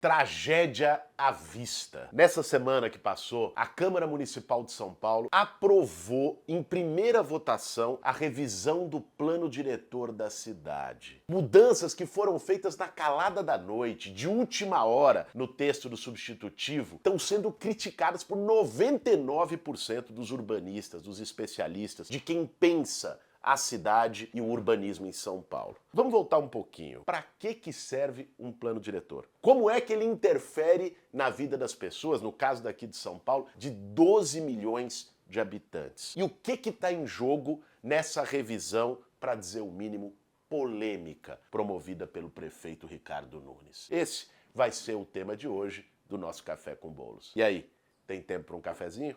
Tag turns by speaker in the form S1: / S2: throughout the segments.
S1: Tragédia à vista. Nessa semana que passou, a Câmara Municipal de São Paulo aprovou em primeira votação a revisão do plano diretor da cidade. Mudanças que foram feitas na calada da noite, de última hora, no texto do substitutivo, estão sendo criticadas por 99% dos urbanistas, dos especialistas, de quem pensa a cidade e o urbanismo em São Paulo. Vamos voltar um pouquinho. Para que serve um plano diretor? Como é que ele interfere na vida das pessoas, no caso daqui de São Paulo, de 12 milhões de habitantes? E o que está em jogo nessa revisão, para dizer o mínimo, polêmica, promovida pelo prefeito Ricardo Nunes? Esse vai ser o tema de hoje do nosso Café com Bolos. E aí, tem tempo para um cafezinho?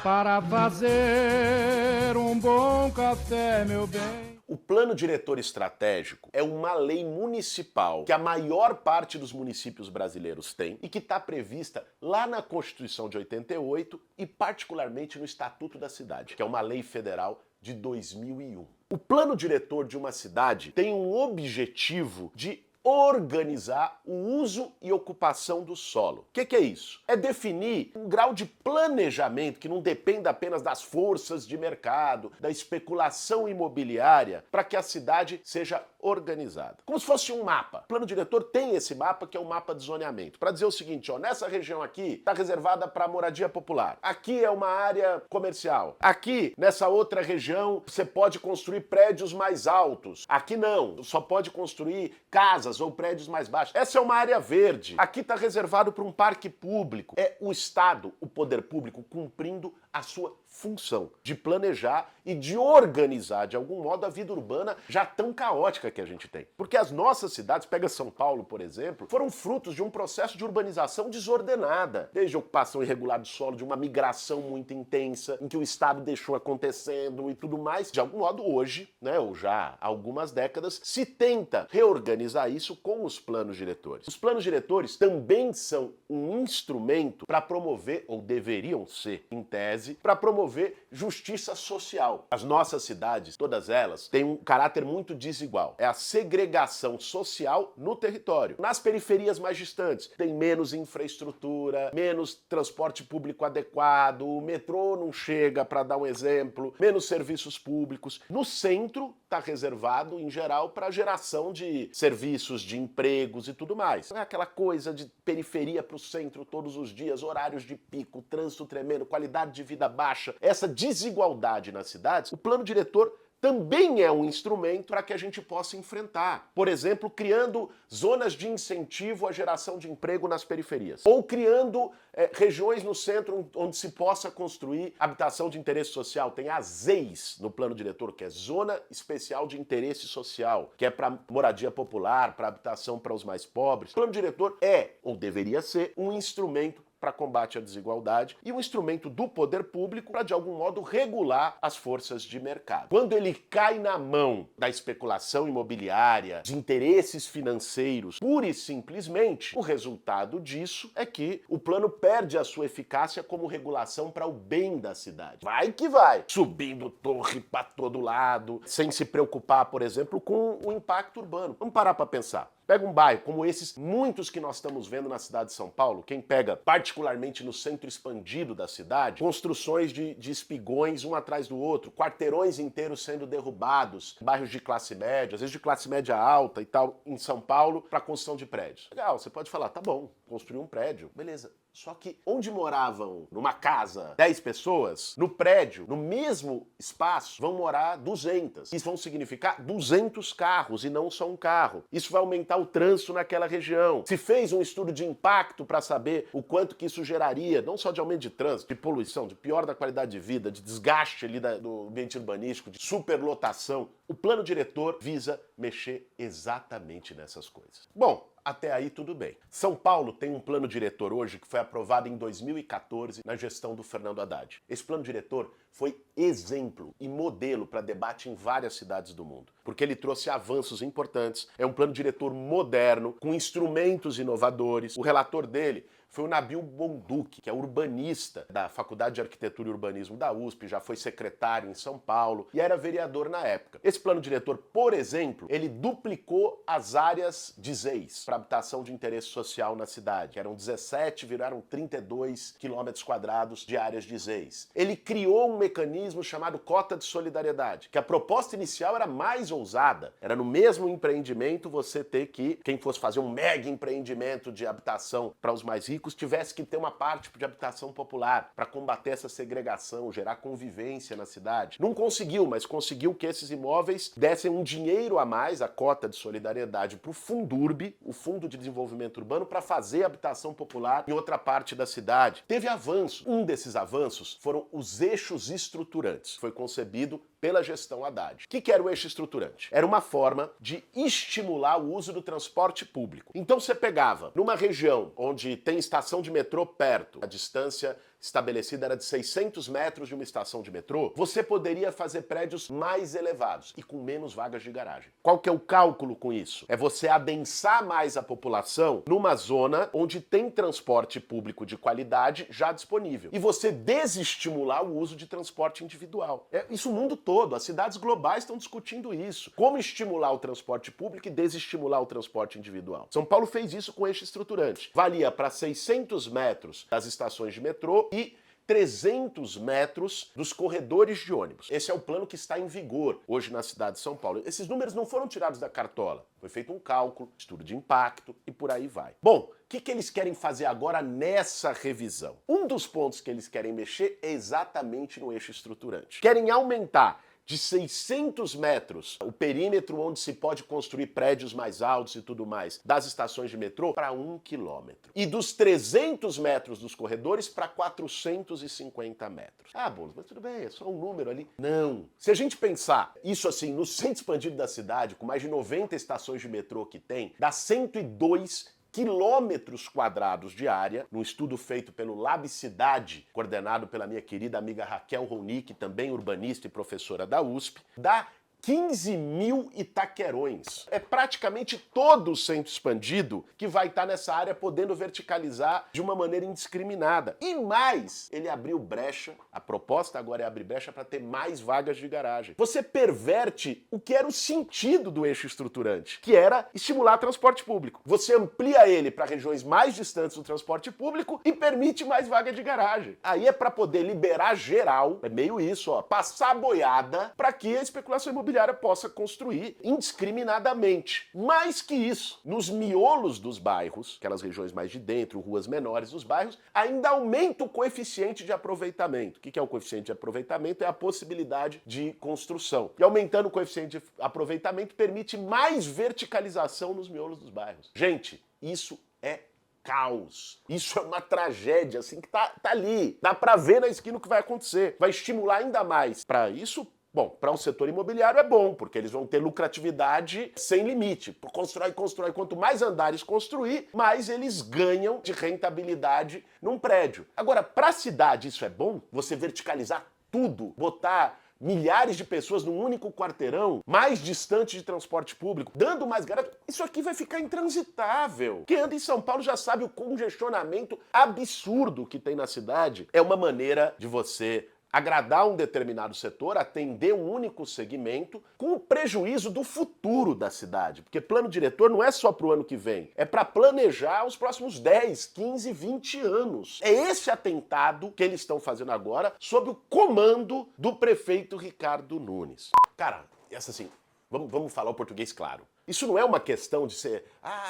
S2: Para fazer um bom café, meu bem.
S1: O Plano Diretor Estratégico é uma lei municipal que a maior parte dos municípios brasileiros tem e que está prevista lá na Constituição de 88 e particularmente no Estatuto da Cidade, que é uma lei federal de 2001. O plano diretor de uma cidade tem um objetivo de organizar o uso e ocupação do solo. O que é isso? É definir um grau de planejamento que não dependa apenas das forças de mercado, da especulação imobiliária, para que a cidade seja organizada. Como se fosse um mapa. O plano diretor tem esse mapa, que é o mapa de zoneamento, para dizer o seguinte, ó, nessa região aqui está reservada para moradia popular. Aqui é uma área comercial. Aqui, nessa outra região, você pode construir prédios mais altos. Aqui não, só pode construir casas ou prédios mais baixos. Essa é uma área verde. Aqui está reservado para um parque público. É o Estado, o poder público, cumprindo a sua função de planejar e de organizar, de algum modo, a vida urbana já tão caótica que a gente tem. Porque as nossas cidades, pega São Paulo, por exemplo, foram frutos de um processo de urbanização desordenada. Desde a ocupação irregular do solo, de uma migração muito intensa, em que o Estado deixou acontecendo e tudo mais. De algum modo, hoje, né, ou já há algumas décadas, se tenta reorganizar isso com os planos diretores. Os planos diretores também são um instrumento para promover, ou deveriam ser, em tese, para promover justiça social. As nossas cidades, todas elas, têm um caráter muito desigual. É a segregação social no território. Nas periferias mais distantes, tem menos infraestrutura, menos transporte público adequado, o metrô não chega, para dar um exemplo, menos serviços públicos. No centro, está reservado, em geral, para a geração de serviços, de empregos e tudo mais. Não é aquela coisa de periferia para o centro todos os dias, horários de pico, trânsito tremendo, qualidade de vida baixa. Essa desigualdade nas cidades, o plano diretor também é um instrumento para que a gente possa enfrentar. Por exemplo, criando zonas de incentivo à geração de emprego nas periferias. Ou criando regiões no centro onde se possa construir habitação de interesse social. Tem a ZEIS no plano diretor, que é Zona Especial de Interesse Social, que é para moradia popular, para habitação para os mais pobres. O plano diretor é, ou deveria ser, um instrumento para combate à desigualdade e um instrumento do poder público para, de algum modo, regular as forças de mercado. Quando ele cai na mão da especulação imobiliária, de interesses financeiros, pura e simplesmente, o resultado disso é que o plano perde a sua eficácia como regulação para o bem da cidade. Vai que vai! Subindo torre para todo lado, sem se preocupar, por exemplo, com o impacto urbano. Vamos parar para pensar. Pega um bairro como esses, muitos que nós estamos vendo na cidade de São Paulo, quem pega particularmente no centro expandido da cidade, construções de espigões um atrás do outro, quarteirões inteiros sendo derrubados, bairros de classe média, às vezes de classe média alta e tal, em São Paulo, para construção de prédios. Legal, você pode falar, tá bom, construir um prédio, beleza. Só que onde moravam, numa casa, 10 pessoas, no prédio, no mesmo espaço, vão morar 200. Isso vão significar 200 carros e não só um carro. Isso vai aumentar o trânsito naquela região. Se fez um estudo de impacto para saber o quanto que isso geraria, não só de aumento de trânsito, de poluição, de pior da qualidade de vida, de desgaste ali do ambiente urbanístico, de superlotação. O plano diretor visa mexer exatamente nessas coisas. Bom, até aí tudo bem. São Paulo tem um plano diretor hoje que foi aprovado em 2014 na gestão do Fernando Haddad. Esse plano diretor foi exemplo e modelo para debate em várias cidades do mundo, porque ele trouxe avanços importantes, é um plano diretor moderno, com instrumentos inovadores. O relator dele foi o Nabil Bonduki, que é urbanista da Faculdade de Arquitetura e Urbanismo da USP, já foi secretário em São Paulo e era vereador na época. Esse plano diretor, por exemplo, ele duplicou as áreas de ZEIS para habitação de interesse social na cidade, que eram 17, viraram 32 quilômetros quadrados de áreas de ZEIS. Ele criou um mecanismo chamado cota de solidariedade, que a proposta inicial era mais ousada. Era no mesmo empreendimento você ter que, quem fosse fazer um mega empreendimento de habitação para os mais ricos, tivesse que ter uma parte de habitação popular para combater essa segregação, gerar convivência na cidade. Não conseguiu, mas conseguiu que esses imóveis dessem um dinheiro a mais, a cota de solidariedade, para o Fundurb, o Fundo de Desenvolvimento Urbano, para fazer habitação popular em outra parte da cidade. Teve avanço. Um desses avanços foram os eixos estruturantes. Foi concebido pela gestão Haddad. O que era o eixo estruturante? Era uma forma de estimular o uso do transporte público. Então você pegava numa região onde tem estação de metrô perto, a distância estabelecida era de 600 metros de uma estação de metrô, você poderia fazer prédios mais elevados e com menos vagas de garagem. Qual que é o cálculo com isso? É você adensar mais a população numa zona onde tem transporte público de qualidade já disponível. E você desestimular o uso de transporte individual. Isso o mundo todo, as cidades globais estão discutindo isso. Como estimular o transporte público e desestimular o transporte individual. São Paulo fez isso com eixo estruturante. Valia para 600 metros das estações de metrô e 300 metros dos corredores de ônibus. Esse é o plano que está em vigor hoje na cidade de São Paulo. Esses números não foram tirados da cartola. Foi feito um cálculo, estudo de impacto e por aí vai. Bom, o que eles querem fazer agora nessa revisão? Um dos pontos que eles querem mexer é exatamente no eixo estruturante. Querem aumentar de 600 metros o perímetro onde se pode construir prédios mais altos e tudo mais das estações de metrô para 1 quilômetro. E dos 300 metros dos corredores para 450 metros. Ah, Boulos, mas tudo bem, é só um número ali. Não. Se a gente pensar isso assim, no centro expandido da cidade, com mais de 90 estações de metrô que tem, dá 102 quilômetros quadrados de área, num estudo feito pelo Lab Cidade, coordenado pela minha querida amiga Raquel Ronick, também urbanista e professora da USP, dá 15 mil Itaquerões. É praticamente todo o centro expandido que vai estar nessa área podendo verticalizar de uma maneira indiscriminada. E mais, ele abriu brecha, a proposta agora é abrir brecha para ter mais vagas de garagem. Você perverte o que era o sentido do eixo estruturante, que era estimular transporte público. Você amplia ele para regiões mais distantes do transporte público e permite mais vaga de garagem. Aí é para poder liberar geral, é meio isso, ó, passar a boiada para que a especulação imobiliária possa construir indiscriminadamente. Mais que isso, nos miolos dos bairros, aquelas regiões mais de dentro, ruas menores dos bairros, ainda aumenta o coeficiente de aproveitamento. O que é o coeficiente de aproveitamento? É a possibilidade de construção. E aumentando o coeficiente de aproveitamento permite mais verticalização nos miolos dos bairros. Gente, isso é caos. Isso é uma tragédia, assim, que tá ali. Dá pra ver na esquina o que vai acontecer. Vai estimular ainda mais. Para isso, bom, para o setor imobiliário é bom, porque eles vão ter lucratividade sem limite. Constrói. Quanto mais andares construir, mais eles ganham de rentabilidade num prédio. Agora, para a cidade isso é bom? Você verticalizar tudo, botar milhares de pessoas num único quarteirão, mais distante de transporte público, dando mais garagem, isso aqui vai ficar intransitável. Quem anda em São Paulo já sabe o congestionamento absurdo que tem na cidade. É uma maneira de você agradar um determinado setor, atender um único segmento, com o prejuízo do futuro da cidade. Porque plano diretor não é só para o ano que vem, é para planejar os próximos 10, 15, 20 anos. É esse atentado que eles estão fazendo agora sob o comando do prefeito Ricardo Nunes. Cara, essa assim, vamos falar o português claro. Isso não é uma questão de ser,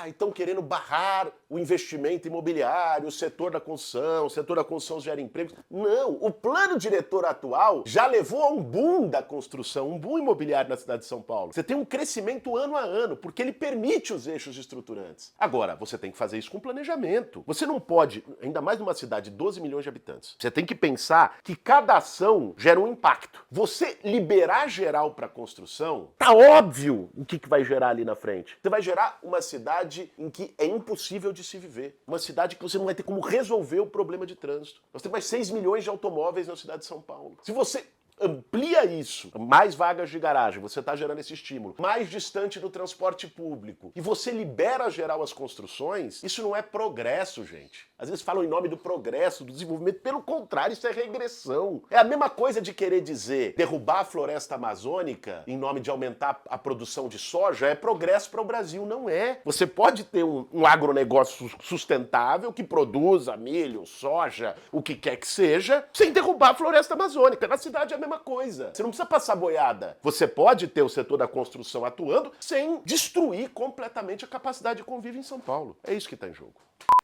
S1: estão querendo barrar o investimento imobiliário, o setor da construção gera empregos. Não, o plano diretor atual já levou a um boom da construção, um boom imobiliário na cidade de São Paulo. Você tem um crescimento ano a ano, porque ele permite os eixos estruturantes. Agora, você tem que fazer isso com planejamento. Você não pode, ainda mais numa cidade de 12 milhões de habitantes, você tem que pensar que cada ação gera um impacto. Você liberar geral para construção, tá óbvio o que vai gerar ali na frente. Você vai gerar uma cidade em que é impossível de se viver. Uma cidade que você não vai ter como resolver o problema de trânsito. Nós temos mais 6 milhões de automóveis na cidade de São Paulo. Se você Amplia isso. Mais vagas de garagem, você está gerando esse estímulo. Mais distante do transporte público. E você libera geral as construções, isso não é progresso, gente. Às vezes falam em nome do progresso, do desenvolvimento. Pelo contrário, isso é regressão. É a mesma coisa de querer dizer derrubar a floresta amazônica em nome de aumentar a produção de soja é progresso para o Brasil. Não é. Você pode ter um agronegócio sustentável que produza milho, soja, o que quer que seja, sem derrubar a floresta amazônica. Na cidade é a mesma coisa. Você não precisa passar boiada. Você pode ter o setor da construção atuando sem destruir completamente a capacidade de convívio em São Paulo. É isso que está em jogo.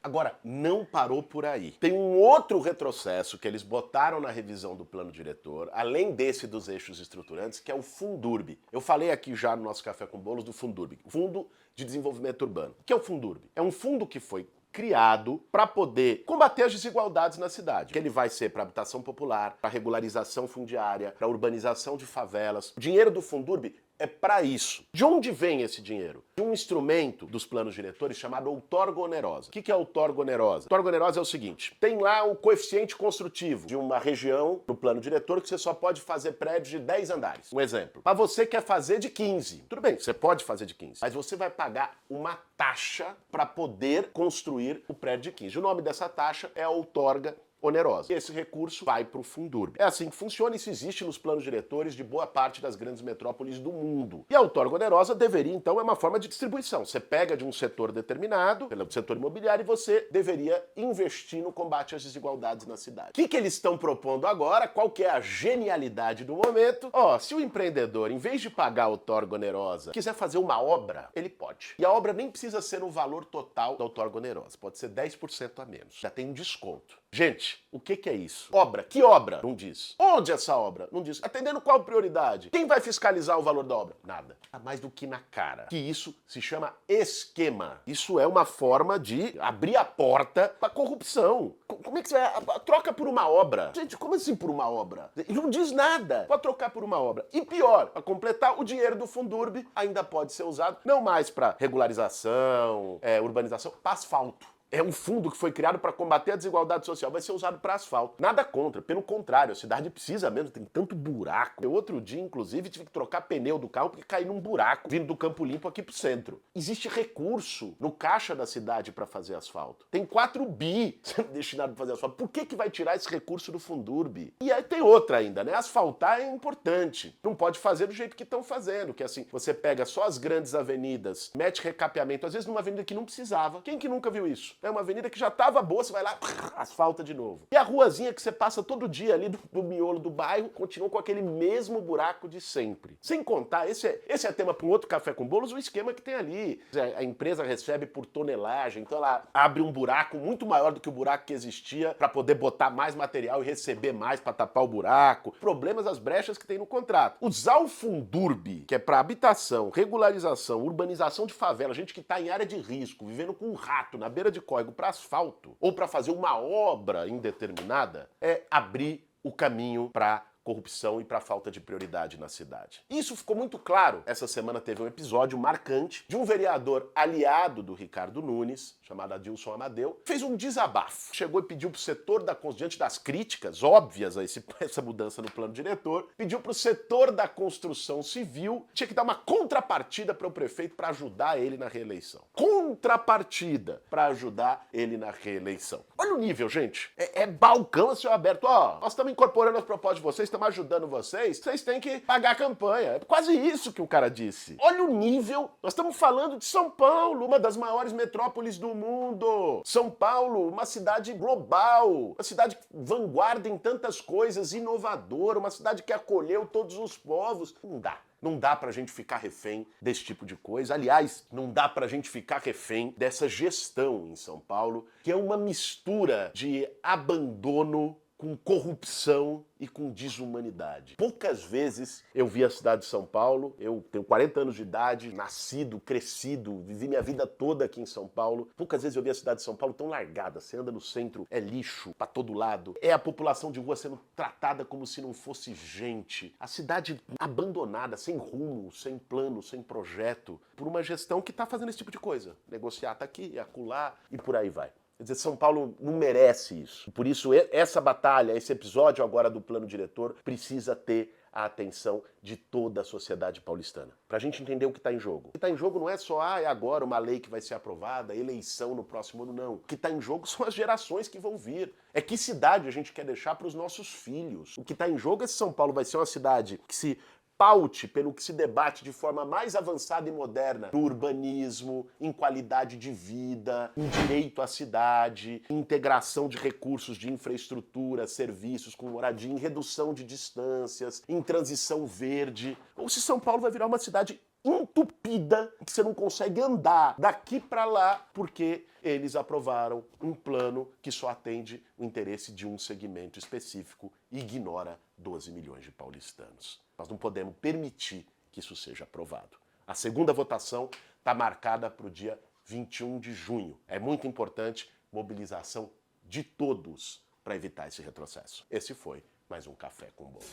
S1: Agora, não parou por aí. Tem um outro retrocesso que eles botaram na revisão do plano diretor, além desse dos eixos estruturantes, que é o Fundurb. Eu falei aqui já no nosso Café com Bolos do Fundurb, o Fundo de Desenvolvimento Urbano. O que é o Fundurb? É um fundo que foi criado para poder combater as desigualdades na cidade. Que ele vai ser para habitação popular, para regularização fundiária, para urbanização de favelas. O dinheiro do Fundurb é para isso. De onde vem esse dinheiro? De um instrumento dos planos diretores chamado outorga onerosa. O que é outorga onerosa? Outorga onerosa é o seguinte, tem lá o coeficiente construtivo de uma região no plano diretor que você só pode fazer prédios de 10 andares. Um exemplo. Mas você quer fazer de 15. Tudo bem, você pode fazer de 15. Mas você vai pagar uma taxa para poder construir o prédio de 15. O nome dessa taxa é a outorga onerosa. Esse recurso vai para o Fundurb. É assim que funciona, isso existe nos planos diretores de boa parte das grandes metrópoles do mundo. E a outorga onerosa deveria, então, é uma forma de distribuição. Você pega de um setor determinado, pelo setor imobiliário, e você deveria investir no combate às desigualdades na cidade. O que eles estão propondo agora? Qual que é a genialidade do momento? Se o empreendedor, em vez de pagar a outorga onerosa, quiser fazer uma obra, ele pode. E a obra nem precisa ser o valor total da outorga onerosa. Pode ser 10% a menos. Já tem um desconto. Gente, o que é isso? Obra. Que obra? Não diz. Onde essa obra? Não diz. Atendendo qual prioridade? Quem vai fiscalizar o valor da obra? Nada. Tá mais do que na cara. Que isso se chama esquema. Isso é uma forma de abrir a porta para corrupção. Como é que você vai? Troca por uma obra. Gente, como assim por uma obra? Ele não diz nada. Pode trocar por uma obra. E pior, para completar, o dinheiro do Fundurb ainda pode ser usado não mais para regularização, urbanização, para asfalto. É um fundo que foi criado para combater a desigualdade social, vai ser usado para asfalto. Nada contra, pelo contrário, a cidade precisa mesmo, tem tanto buraco. Eu outro dia, inclusive, tive que trocar pneu do carro porque caí num buraco vindo do Campo Limpo aqui pro centro. Existe recurso no caixa da cidade para fazer asfalto. Tem 4 bi destinado para fazer asfalto. Por que vai tirar esse recurso do Fundurb? E aí tem outra ainda, né? Asfaltar é importante. Não pode fazer do jeito que estão fazendo, que é assim, você pega só as grandes avenidas, mete recapeamento, às vezes numa avenida que não precisava. Quem que nunca viu isso? É uma avenida que já estava boa, você vai lá, asfalta de novo. E a ruazinha que você passa todo dia ali do miolo do bairro, continua com aquele mesmo buraco de sempre. Sem contar, esse é tema para um outro Café com Bolos, o esquema que tem ali. A empresa recebe por tonelagem, então ela abre um buraco muito maior do que o buraco que existia para poder botar mais material e receber mais para tapar o buraco. Problemas, as brechas que tem no contrato. Usar o Fundurb, que é para habitação, regularização, urbanização de favela, gente que está em área de risco, vivendo com um rato na beira de córrego para asfalto ou para fazer uma obra indeterminada, é abrir o caminho para corrupção e para falta de prioridade na cidade. Isso ficou muito claro. Essa semana teve um episódio marcante de um vereador aliado do Ricardo Nunes, chamado Adilson Amadeu, fez um desabafo. Chegou e pediu pro setor diante das críticas óbvias a essa mudança no plano diretor, pediu pro setor da construção civil, tinha que dar uma contrapartida para o prefeito para ajudar ele na reeleição. Contrapartida para ajudar ele na reeleição. Olha o nível, gente. É balcão a céu aberto. Nós estamos incorporando as propostas de vocês, estamos ajudando vocês têm que pagar a campanha. É quase isso que o cara disse. Olha o nível. Nós estamos falando de São Paulo, uma das maiores metrópoles do mundo. São Paulo, uma cidade global, uma cidade vanguarda em tantas coisas, inovadora, uma cidade que acolheu todos os povos. Não dá. Não dá pra gente ficar refém desse tipo de coisa. Aliás, não dá pra gente ficar refém dessa gestão em São Paulo, que é uma mistura de abandono com corrupção e com desumanidade. Poucas vezes eu vi a cidade de São Paulo, eu tenho 40 anos de idade, nascido, crescido, vivi minha vida toda aqui em São Paulo. Poucas vezes eu vi a cidade de São Paulo tão largada. Você anda no centro, é lixo pra todo lado. É a população de rua sendo tratada como se não fosse gente. A cidade abandonada, sem rumo, sem plano, sem projeto, por uma gestão que tá fazendo esse tipo de coisa. Negociar tá aqui, acolá e por aí vai. Quer dizer, São Paulo não merece isso. Por isso, essa batalha, esse episódio agora do plano diretor, precisa ter a atenção de toda a sociedade paulistana. Pra gente entender o que está em jogo. O que está em jogo não é só, é agora uma lei que vai ser aprovada, eleição no próximo ano, não. O que está em jogo são as gerações que vão vir. É que cidade a gente quer deixar para os nossos filhos. O que está em jogo é se São Paulo vai ser uma cidade que se paute pelo que se debate de forma mais avançada e moderna no urbanismo, em qualidade de vida, em direito à cidade, em integração de recursos de infraestrutura, serviços com moradia, em redução de distâncias, em transição verde, ou se São Paulo vai virar uma cidade entupida, que você não consegue andar daqui para lá porque eles aprovaram um plano que só atende o interesse de um segmento específico e ignora 12 milhões de paulistanos. Nós não podemos permitir que isso seja aprovado. A segunda votação está marcada para o dia 21 de junho. É muito importante mobilização de todos para evitar esse retrocesso. Esse foi mais um Café com Bolo.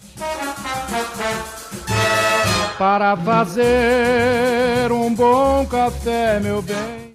S2: Para fazer um bom café, meu bem.